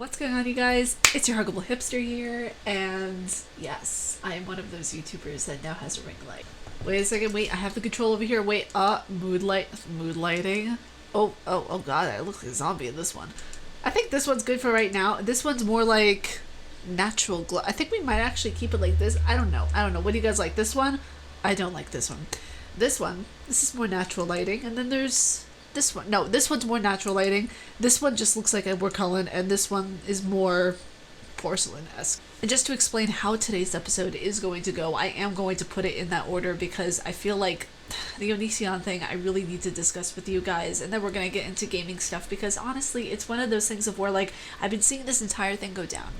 What's going on, you guys? It's your Huggable Hipster here, and yes, I am one of those YouTubers that now has a ring light. Wait a second, wait, I have the control over here. Wait, mood lighting. Oh god, I look like a zombie in this one. I think this one's good for right now. This one's more like natural glow. I think we might actually keep it like this. I don't know. What do you guys like? This one? I don't like this one. This is more natural lighting, and then there's this one. No, this one's more natural lighting. This one just looks like Edward Cullen, and this one is more porcelain-esque. And just to explain how today's episode is going to go, I am going to put it in that order because I feel like the Onision thing I really need to discuss with you guys, and then we're going to get into gaming stuff because honestly, it's one of those things of where like I've been seeing this entire thing go down.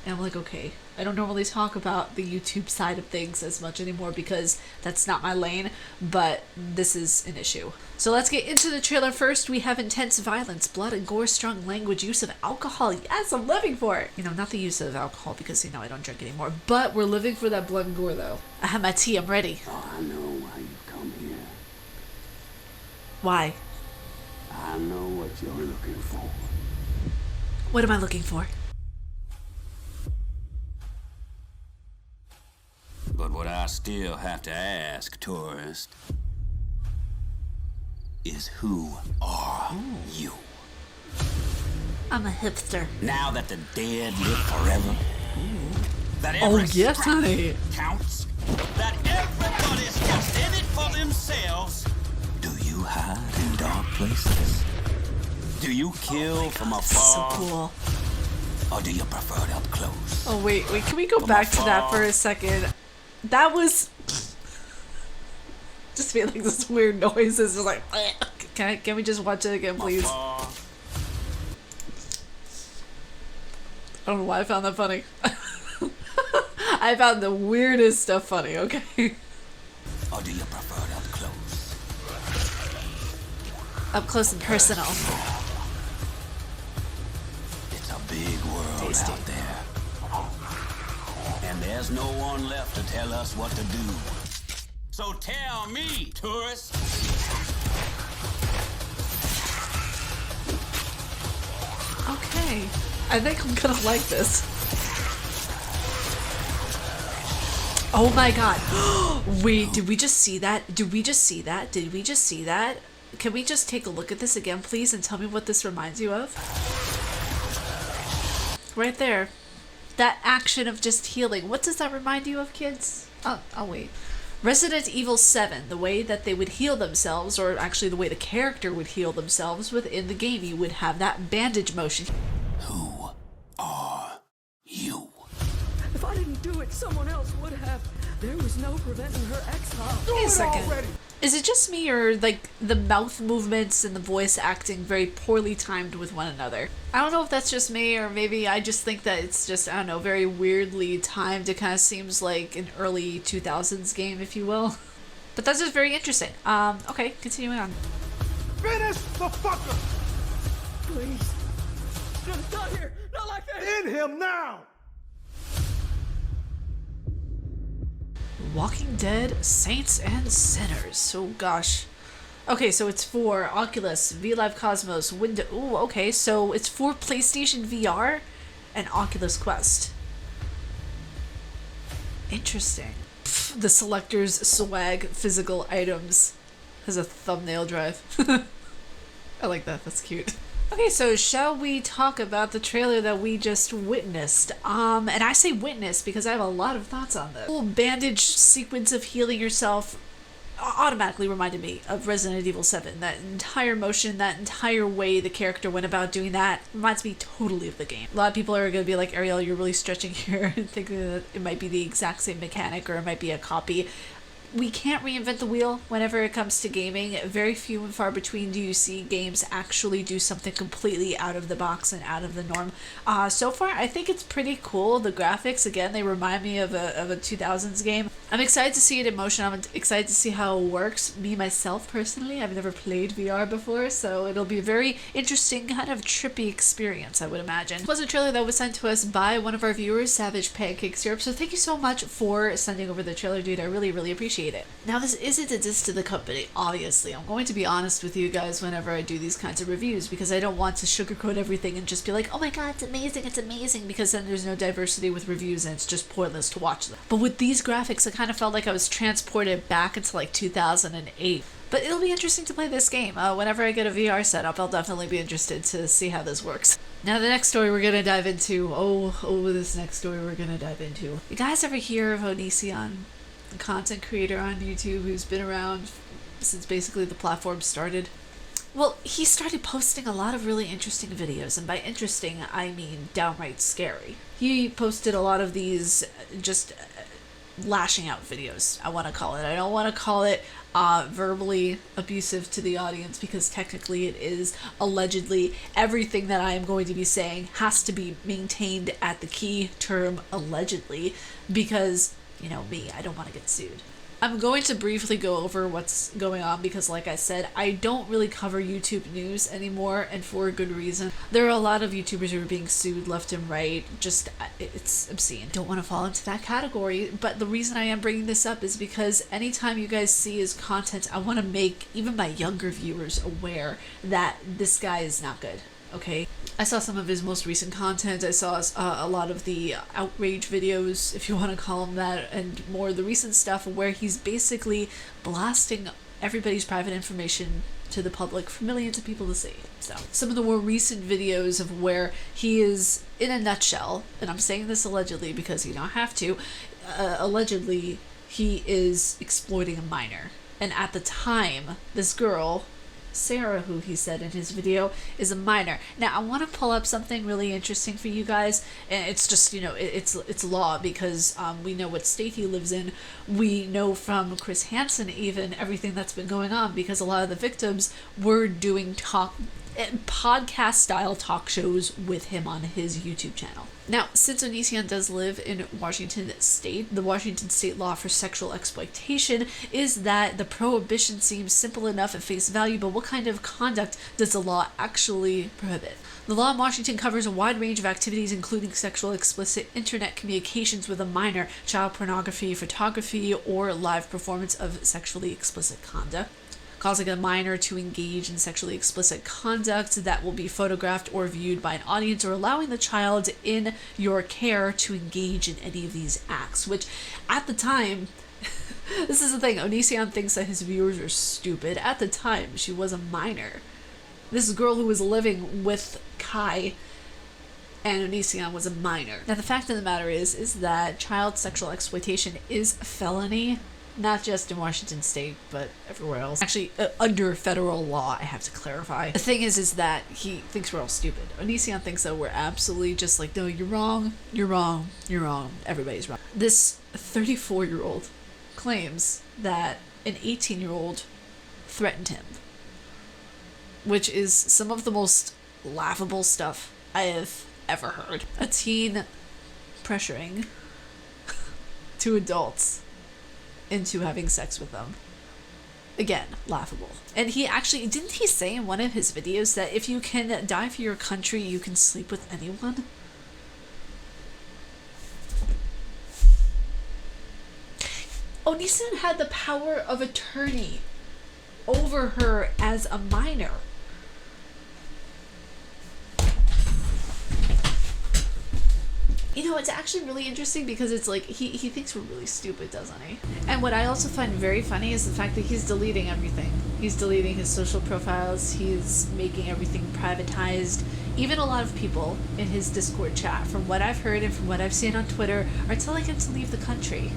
And I'm like, okay, I don't normally talk about the YouTube side of things as much anymore because that's not my lane, but this is an issue. So let's get into the trailer first. We have intense violence, blood and gore, strong language, use of alcohol. Yes, I'm living for it. You know, not the use of alcohol because, you know, I don't drink anymore, but we're living for that blood and gore though. I have my tea, I'm ready. Oh, I know why you've come here. Why? I know what you're looking for. What am I looking for? But what I still have to ask, tourist, is who are you? I'm a hipster. Now that the dead live forever, that every yes, scrap honey. counts, that everybody's just in it for themselves, do you hide in dark places? Do you kill from So afar? cool. Or do you prefer it up close? Oh wait, can we go back to that for a second? That was just made like this weird noises. It's like, can we just watch it again, please? I don't know why I found that funny. I found the weirdest stuff funny. Okay. Or do you prefer it up close? Up close and personal. It's a big world Tasty. out there. And there's no one left to tell us what to do. So tell me, tourist. Okay. I think I'm gonna like this. Oh my god. Wait, did we just see that? Can we just take a look at this again, please, and tell me what this reminds you of? Right there. That action of just healing. What does that remind you of, kids? I'll wait. Resident Evil 7, the way that they would heal themselves, or actually the way the character would heal themselves within the game, you would have that bandage motion. Who are you? If I didn't do it, someone else would have. There was no preventing her exile. Wait a second. Is it just me, or like the mouth movements and the voice acting very poorly timed with one another? I don't know if that's just me, or maybe I just think that it's just, I don't know, very weirdly timed. It kind of seems like an early 2000s game, if you will. But that's just very interesting. Okay, continuing on. Finish the fucker! Please. Not here. Not like that. In him now! Walking Dead, Saints and Sinners. Oh gosh. Okay, so it's for Oculus, VLive Cosmos, Windows. Ooh, okay, so it's for PlayStation VR and Oculus Quest. Interesting. Pff, the selector's swag physical items has a thumbnail drive. I like that, that's cute. Okay, so shall we talk about the trailer that we just witnessed? And I say witnessed because I have a lot of thoughts on this. The whole bandage sequence of healing yourself automatically reminded me of Resident Evil 7. That entire motion, that entire way the character went about doing that reminds me totally of the game. A lot of people are going to be like, Ariel, you're really stretching here and thinking that it might be the exact same mechanic or it might be a copy. We can't reinvent the wheel whenever it comes to gaming. Very few and far between do you see games actually do something completely out of the box and out of the norm. So far, I think it's pretty cool. The graphics, again, they remind me of a 2000s game. I'm excited to see it in motion. I'm excited to see how it works. Me, myself, personally, I've never played VR before, so it'll be a very interesting, kind of trippy experience, I would imagine. It was a trailer that was sent to us by one of our viewers, Savage Pancake Syrup, so thank you so much for sending over the trailer, dude. I really, really appreciate it. appreciate it. Now, this isn't a diss to the company, obviously. I'm going to be honest with you guys whenever I do these kinds of reviews, because I don't want to sugarcoat everything and just be like, oh my god, it's amazing, because then there's no diversity with reviews and it's just pointless to watch them. But with these graphics, I kind of felt like I was transported back into like 2008. But it'll be interesting to play this game. Whenever I get a VR setup, I'll definitely be interested to see how this works. Now, the next story we're going to dive into, this next story we're going to dive into. You guys ever hear of Onision, a content creator on YouTube who's been around since basically the platform started? Well, he started posting a lot of really interesting videos, and by interesting, I mean downright scary. He posted a lot of these just lashing out videos, I want to call it. I don't want to call it verbally abusive to the audience, because technically it is. Allegedly, everything that I am going to be saying has to be maintained at the key term allegedly, because, you know me, I don't want to get sued. I'm going to briefly go over what's going on because, like I said, I don't really cover YouTube news anymore, and for a good reason. There are a lot of YouTubers who are being sued left and right. Just, it's obscene. Don't want to fall into that category, but the reason I am bringing this up is because anytime you guys see his content, I want to make even my younger viewers aware that this guy is not good. Okay, I saw some of his most recent content. I saw a lot of the outrage videos, if you want to call them that, and more of the recent stuff where he's basically blasting everybody's private information to the public for millions of people to see. So some of the more recent videos of where he is, in a nutshell, and I'm saying this allegedly because you don't have to, allegedly he is exploiting a minor. And at the time, this girl, Sarah, who he said in his video, is a minor. Now, I want to pull up something really interesting for you guys, and it's just, you know, it's law, because we know what state he lives in. We know from Chris Hansen even everything that's been going on, because a lot of the victims were doing podcast style talk shows with him on his YouTube channel. Now, since Onision does live in Washington state, the Washington state law for sexual exploitation is that the prohibition seems simple enough at face value, but what kind of conduct does the law actually prohibit? The law in Washington covers a wide range of activities, including sexual explicit internet communications with a minor, child pornography, photography, or live performance of sexually explicit conduct, causing a minor to engage in sexually explicit conduct that will be photographed or viewed by an audience, or allowing the child in your care to engage in any of these acts, which at the time, this is the thing, Onision thinks that his viewers are stupid. At the time, she was a minor. This girl who was living with Kai and Onision was a minor. Now, the fact of the matter is that child sexual exploitation is a felony, not just in Washington state, but everywhere else. Actually, under federal law, I have to clarify. The thing is that he thinks we're all stupid. Onision thinks that we're absolutely just like, no, you're wrong, you're wrong, you're wrong, everybody's wrong. This 34-year-old claims that an 18-year-old threatened him, which is some of the most laughable stuff I have ever heard. A teen pressuring two adults into having sex with them. Again, laughable. And he actually, didn't he say in one of his videos that if you can die for your country, you can sleep with anyone? Onision had the power of attorney over her as a minor. You know, it's actually really interesting because it's like he thinks we're really stupid, doesn't he? And what I also find very funny is the fact that he's deleting everything. He's deleting his social profiles. He's making everything privatized. Even a lot of people in his Discord chat, from what I've heard and from what I've seen on Twitter, are telling him to leave the country.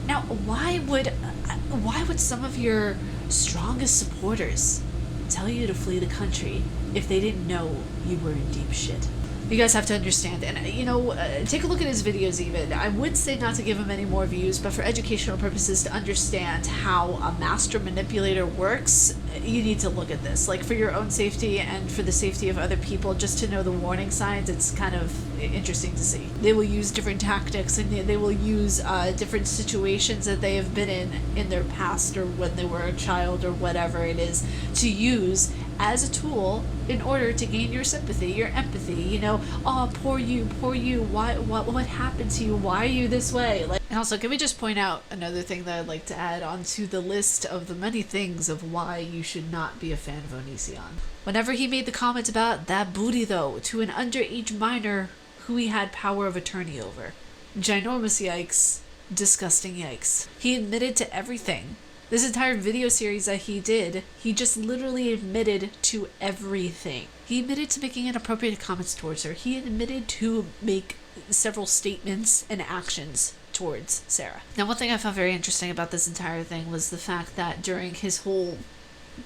Now, why would some of your strongest supporters tell you to flee the country if they didn't know you were in deep shit? You guys have to understand, and you know, take a look at his videos even. I would say not to give him any more views, but for educational purposes, to understand how a master manipulator works, you need to look at this. Like, for your own safety and for the safety of other people, just to know the warning signs, it's kind of interesting to see. They will use different tactics, and they will use different situations that they have been in their past, or when they were a child, or whatever it is, to use as a tool in order to gain your sympathy, your empathy. You know, oh, poor you, what happened to you, why are you this way? Like, And also, can we just point out another thing that I'd like to add onto the list of the many things of why you should not be a fan of Onision? Whenever he made the comment about that booty, though, to an underage minor who he had power of attorney over. Ginormous yikes. Disgusting yikes. He admitted to everything. This entire video series that he did, he just literally admitted to everything. He admitted to making inappropriate comments towards her. He admitted to make several statements and actions towards Sarah. Now, one thing I found very interesting about this entire thing was the fact that during his whole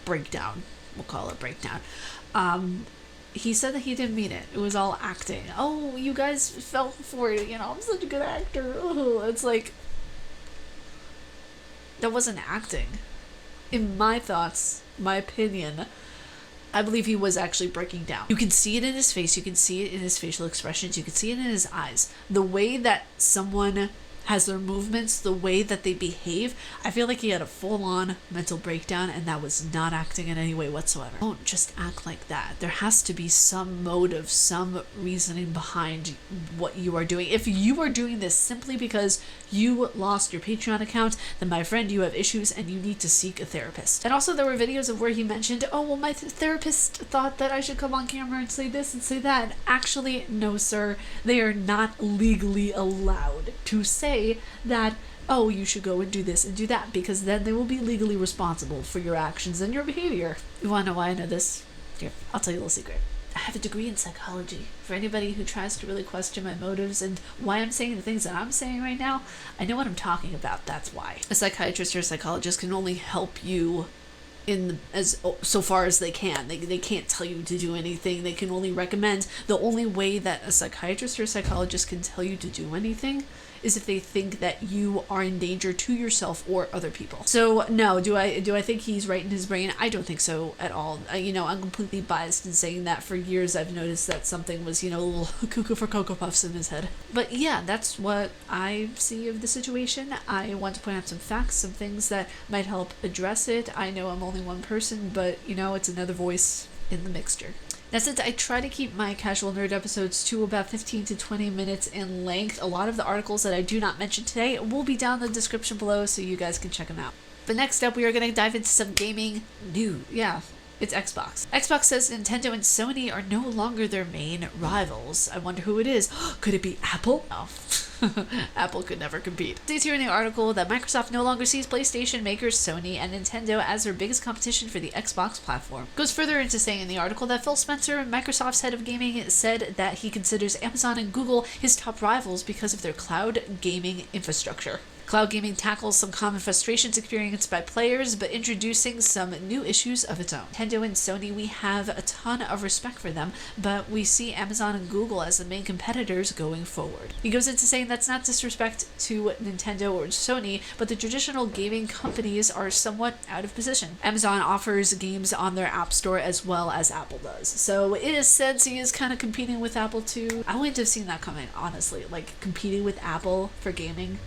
breakdown, we'll call it breakdown, he said that he didn't mean it. It was all acting. Oh, you guys fell for it, you know, I'm such a good actor. Oh, it's like, that wasn't acting. In my thoughts, my opinion, I believe he was actually breaking down. You can see it in his face, you can see it in his facial expressions, you can see it in his eyes. The way that someone has their movements, the way that they behave, I feel like he had a full-on mental breakdown, and that was not acting in any way whatsoever. Don't just act like that. There has to be some motive, some reasoning behind what you are doing. If you are doing this simply because you lost your Patreon account, then my friend, you have issues and you need to seek a therapist. And also there were videos of where he mentioned, oh, well, my therapist thought that I should come on camera and say this and say that. And actually, no, sir, they are not legally allowed to say that, oh, you should go and do this and do that, because then they will be legally responsible for your actions and your behavior. You want to know why I know this? Here, I'll tell you a little secret. I have a degree in psychology. For anybody who tries to really question my motives and why I'm saying the things that I'm saying right now, I know what I'm talking about. That's why. A psychiatrist or a psychologist can only help you so far as they can. They can't tell you to do anything. They can only recommend. The only way that a psychiatrist or a psychologist can tell you to do anything is if they think that you are in danger to yourself or other people. So no, do I think he's right in his brain? I don't think so at all. I'm completely biased in saying that. For years I've noticed that something was, a little cuckoo for Cocoa Puffs in his head. But yeah, that's what I see of the situation. I want to point out some facts, some things that might help address it. I know I'm only one person, but it's another voice in the mixture. Now, since I try to keep my casual nerd episodes to about 15 to 20 minutes in length, a lot of the articles that I do not mention today will be down in the description below, so you guys can check them out. But next up, we are going to dive into some gaming news. Yeah, it's Xbox. Xbox says Nintendo and Sony are no longer their main rivals. I wonder who it is. Could it be Apple? No. Apple could never compete. It states here in the article that Microsoft no longer sees PlayStation makers Sony and Nintendo as their biggest competition for the Xbox platform. It goes further into saying in the article that Phil Spencer, Microsoft's head of gaming, said that he considers Amazon and Google his top rivals because of their cloud gaming infrastructure. Cloud gaming tackles some common frustrations experienced by players, but introducing some new issues of its own. Nintendo and Sony, we have a ton of respect for them, but we see Amazon and Google as the main competitors going forward. He goes into saying that's not disrespect to Nintendo or Sony, but the traditional gaming companies are somewhat out of position. Amazon offers games on their App Store as well as Apple does. So in a sense, he is kind of competing with Apple too. I wouldn't have seen that coming, honestly. Like, competing with Apple for gaming.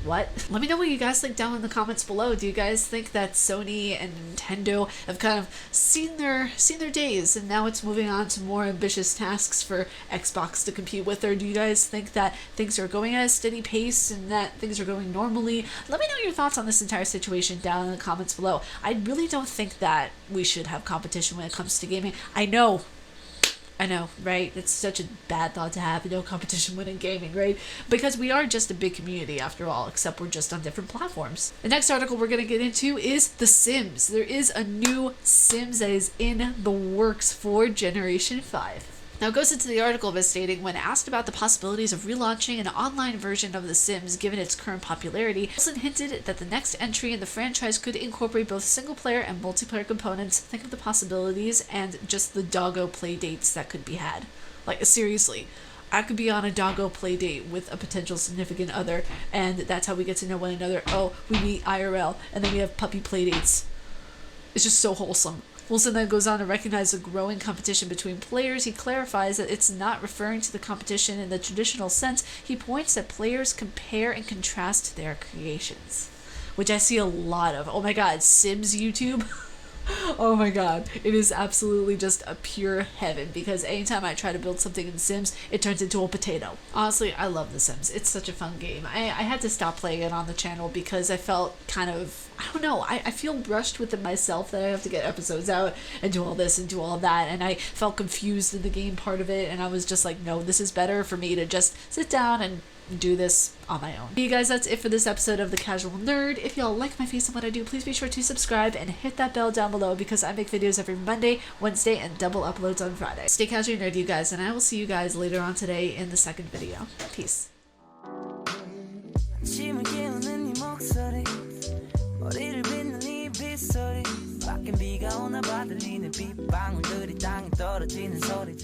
What? Let me know what you guys think down in the comments below. Do you guys think that Sony and Nintendo have kind of seen their days and now it's moving on to more ambitious tasks for Xbox to compete with? Or do you guys think that things are going at a steady pace and that things are going normally? Let me know your thoughts on this entire situation down in the comments below. I really don't think that we should have competition when it comes to gaming. I know, right? It's such a bad thought to have, no competition winning gaming, right? Because we are just a big community after all, except we're just on different platforms. The next article we're going to get into is The Sims. There is a new Sims that is in the works for Generation 5. Now, it goes into the article by stating, when asked about the possibilities of relaunching an online version of The Sims given its current popularity, Wilson hinted that the next entry in the franchise could incorporate both single-player and multiplayer components. Think of the possibilities and just the doggo play dates that could be had. Like, seriously, I could be on a doggo play date with a potential significant other, and that's how we get to know one another. Oh, we meet IRL, and then we have puppy play dates. It's just so wholesome. Wilson then goes on to recognize the growing competition between players. He clarifies that it's not referring to the competition in the traditional sense. He points that players compare and contrast their creations, which I see a lot of. Oh my god, Sims YouTube? Oh my god, it is absolutely just a pure heaven because anytime I try to build something in Sims, it turns into a potato. Honestly, I love The Sims. It's such a fun game. I had to stop playing it on the channel because I felt kind of, I don't know, I feel rushed with it myself that I have to get episodes out and do all this and do all of that, and I felt confused in the game part of it, and I was just like, no, this is better for me to just sit down and do this on my own. You guys, that's it for this episode of The Casual Nerd. If y'all like my face and what I do, please be sure to subscribe and hit that bell down below because I make videos every Monday, Wednesday, and double uploads on Friday. Stay casual nerd, you guys, and I will see you guys later on today in the second video. Peace. 머리를 빗는 이 빗소리 밖엔 비가 오나 봐 들리는 빗방울들이 땅에 떨어지는 소리